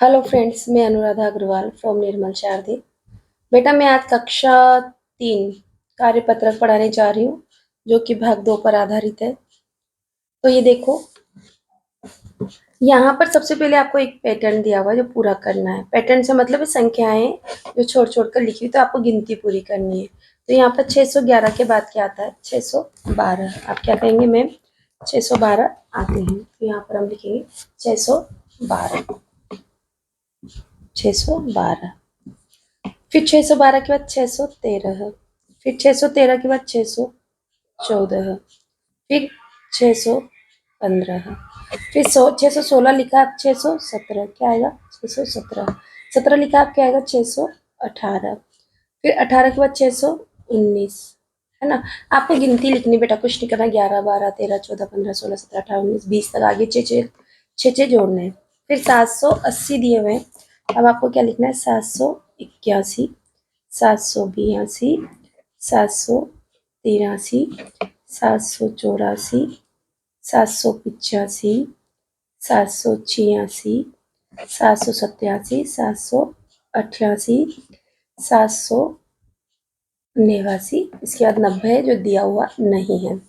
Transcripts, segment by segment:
Hello friends, मैं Anuradha Agarwal from निर्मल शारदी। बेटा, मैं आज कक्षा 3 कार्यपत्रक पढ़ाने जा रही हूँ, जो कि भाग 2 पर आधारित है। तो ये देखो, यहाँ पर सबसे पहले आपको एक पैटर्न दिया हुआ है जो पूरा करना है। पैटर्न से मतलब है संख्याएं जो छोड़-छोड़ कर लिखी हुई, तो आपको गिनती पूरी करनी है। तो यहाँ पर 611 के बाद क्या आता है? 612। आप क्या कहेंगे मैम? 612 आते हैं। तो यहाँ पर हम लिखेंगे 612, 612। फिर 612 के बाद 613, फिर 613 के बाद 614, फिर 615, फिर 616 लिखा आप 617 क्या आएगा? 617, 17 लिखा आप क्या आएगा? 618, फिर 18 के बाद 619, है ना। आपको गिनती लिखनी बेटा, कुछ नहीं करना। 11 12 13 14 15 16 17 18 19 20 तक आगे छः छः छः छः जोड़ने हैं। फिर 780 दिए हुए हैं। अब आपको क्या लिखना है? 781, 782, 783, 784, 785, 786, 787, 788, 789, इसके बाद 90 है जो दिया हुआ नहीं है।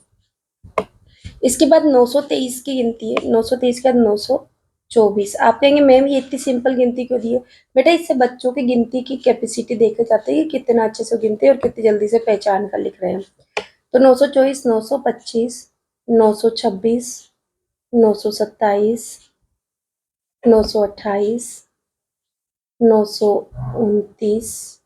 इसके बाद 923 की गिनती है। 923 के बाद 924। आप कहेंगे मैम ये इतनी सिंपल गिनती क्यों दी है? बेटा, इससे बच्चों की गिनती की कैपेसिटी देखे जाते हैं कि कितना अच्छे से गिनते हैं और कितनी जल्दी से पहचान कर लिख रहे हैं। तो 924, 925, 926, 927, 928, 929,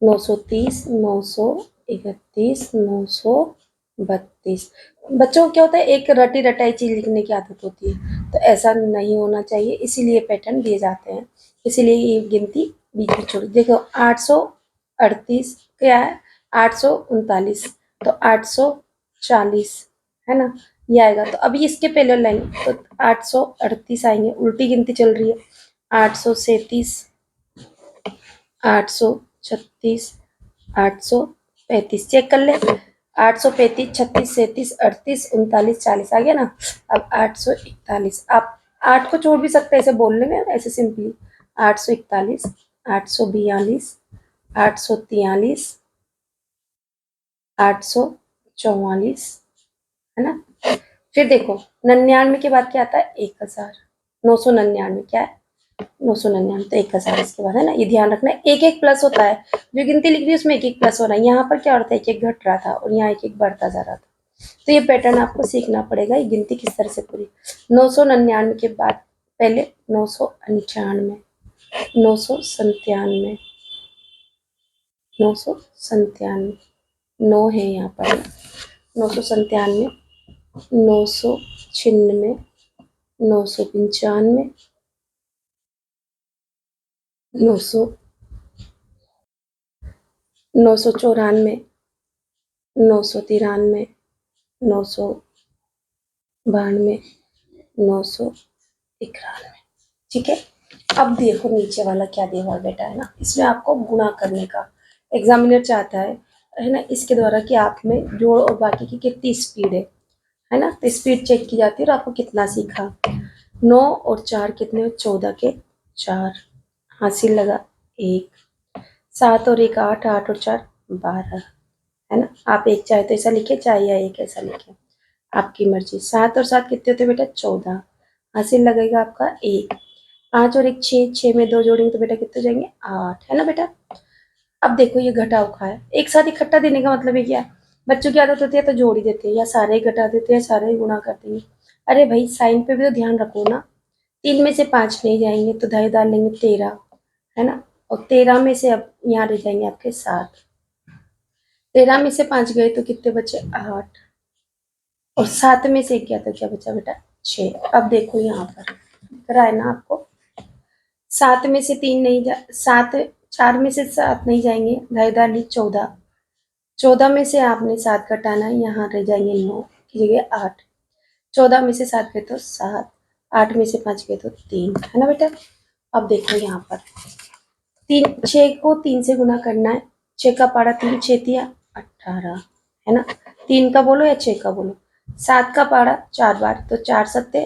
930, 931, 932। बच्चों को क्या होता है, एक रटी रटाई चीज लिखने की आदत होती है, तो ऐसा नहीं होना चाहिए, इसीलिए पैटर्न दिए जाते हैं। इसीलिए ये गिनती बीच में छोड़। देखो 838 क्या है? 839, तो 840, है ना, ये आएगा। तो अभी इसके पहले लाइन तो 838 आएंगे, उल्टी गिनती चल रही है। 837, 836, 835, चेक कर ले। 835, 36, 37, 38, 39, 40 आ गया ना। अब 841, आप 8 को छोड़ भी सकते हैं, ऐसे बोल लेंगे ऐसे सिंपली। 841, 842, 843, 844, है ना। फिर देखो 99 के बाद क्या आता है? 1000। 999 क्या है? 999, तो 1000 इसके बाद, है ना। ये ध्यान रखना है, एक एक प्लस होता है। जो गिनती लिख रही है उसमें एक एक प्लस हो रहा है। यहाँ पर क्या होता है? एक एक घट रहा था और यहाँ एक एक बढ़ता जा रहा था। तो ये पैटर्न आपको सीखना पड़ेगा, ये गिनती किस तरह से पूरी। 999 के बाद पहले 995, 997, 997, 9 है यहाँ पर। 997, 996, 995, 900, 994, 993, 992, 991। ठीक है। अब देखो नीचे वाला क्या दिया हुआ बेटा, है ना। इसमें आपको गुणा करने का एग्जामिनर चाहता है ना, इसके द्वारा कि आप में जोड़ और बाकी की कितनी स्पीड है ना। तो स्पीड चेक की जाती है और आपको कितना सीखा। 9 और 4 कितने? 14 के 4, हासिल लगा 1। 7 और 1 8, 8 और 4 12, है ना। आप एक चाहे तो ऐसा लिखे, चाहे या एक ऐसा लिखे, आपकी मर्जी। 7 और 7 कितने होते बेटा? 14, हासिल लगेगा आपका 1। 5 और 1 6, 6 में 2 जोड़ेंगे तो बेटा कितने जाएंगे? 8, है ना बेटा। अब देखो ये घटा उखा है, एक साथ इकट्ठा देने का मतलब है क्या? बच्चों की आदत होती है तो जोड़ ही देते हैं, या सारे ही घटा देते हैं, सारे ही गुणा कर देंगे। अरे भाई साइन पे भी तो ध्यान रखो ना। 3 में से 5 नहीं जाएंगे तो दाएं डाल लेंगे 13, है ना। और 13 में से अब यहाँ रह जाएंगे आपके 7। 13 में से 5 गए तो कितने बचे? 8। और 7 में से क्या तो क्या बचा बेटा? 6। अब देखो यहाँ पर दिख रहा है ना आपको। 7 में से 3 नहीं जा 7, 4 में से 7 नहीं जाएंगे, दाएं डाल ली 14। 14 में से आपने 7 घटाना है, यहाँ रह जाएंगे 9 की जगह 8। 14 में से 7 गए तो 7, 8 में से 5 गए तो 3, है ना बेटा। अब देखो यहाँ पर 6 को 3 से गुना करना है। 6 का पारा 3, 6 दिया 18, है ना। 3 का बोलो या 6 का बोलो। 7 का पारा 4 बार तो 4 सत्ते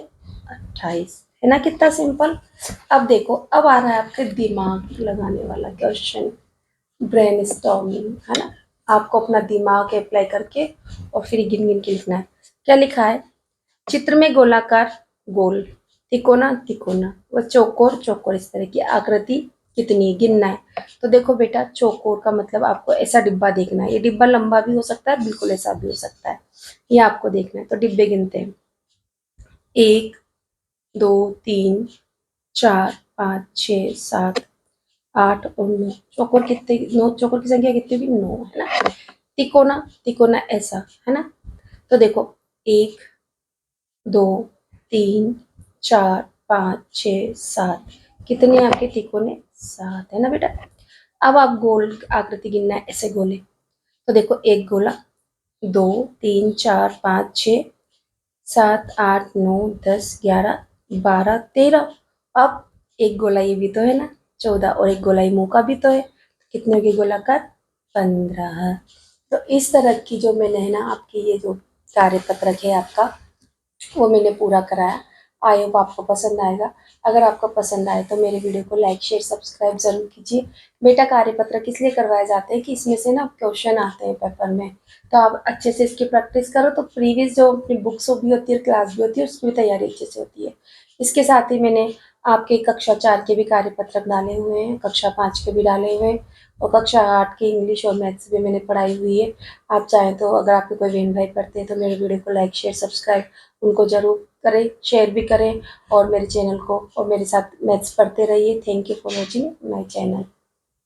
28, है ना कितना सिंपल। अब देखो, अब आ रहा है आपके दिमाग लगाने वाला क्वेश्चन, ब्रेन स्टॉर्मिंग, है ना। आपको अपना दिमाग अप्लाई करके और फिर गिन गिन के लिखना है। क्या लिखा है? चित्र में गोलाकार गोल, तिकोना तिकोना व चौकोर चौकोर, इस तरह की आकृति कितनी गिनना है। तो देखो बेटा, चौकोर का मतलब आपको ऐसा डिब्बा देखना है। ये डिब्बा लंबा भी हो सकता है, बिल्कुल ऐसा भी हो सकता है, ये आपको देखना है। तो डिब्बे गिनते हैं, 1 2 3 4 5 6 7 8 और 9। चौकोर कितने, 9 चौकोर की संख्या कितनी हुई? 9, है ना। तिकोना, तिकोना ऐसा, है ना। तो देखो, 1 2 3 4 5 6 7, कितने आपके तिकोने? 7, है ना बेटा। अब आप गोल आकृति गिनना है, ऐसे गोले। तो देखो, एक गोला, 2 3 4 5 6 7 8 9 10 11 12 13। अब एक गोला ये भी तो है ना, 14, और एक गोला ये मुंह का भी तो है, कितने हो गए गोलाकार? 15। तो इस तरह की जो मैंने है ना आपकी ये जो कार्यपत्रक है आपका, वो मैंने पूरा कराया। आई होप आपको पसंद आएगा। अगर आपको पसंद आए तो मेरे वीडियो को लाइक शेयर सब्सक्राइब जरूर कीजिए। बेटा, कार्यपत्र किस लिए करवाए जाते हैं कि इसमें से ना क्वेश्चन आते हैं पेपर में, तो आप अच्छे से इसकी प्रैक्टिस करो, तो प्रीवियस जो अपनी बुक्स भी होती है, क्लास भी होती है, उसकी भी तैयारी अच्छे से होती है। इसके साथ ही मैंने आपके कक्षा 4 के भी कार्यपत्रक डाले हुए हैं, कक्षा 5 के भी डाले हुए हैं, और कक्षा 8 की इंग्लिश और मैथ्स भी मैंने पढ़ाई हुई है। आप चाहें तो, अगर आपके कोई बहन भाई पढ़ते हैं तो मेरे वीडियो को लाइक शेयर सब्सक्राइब उनको ज़रूर करें, शेयर भी करें, और मेरे चैनल को और मेरे साथ मैथ्स पढ़ते रहिए। Thank you for watching my channel.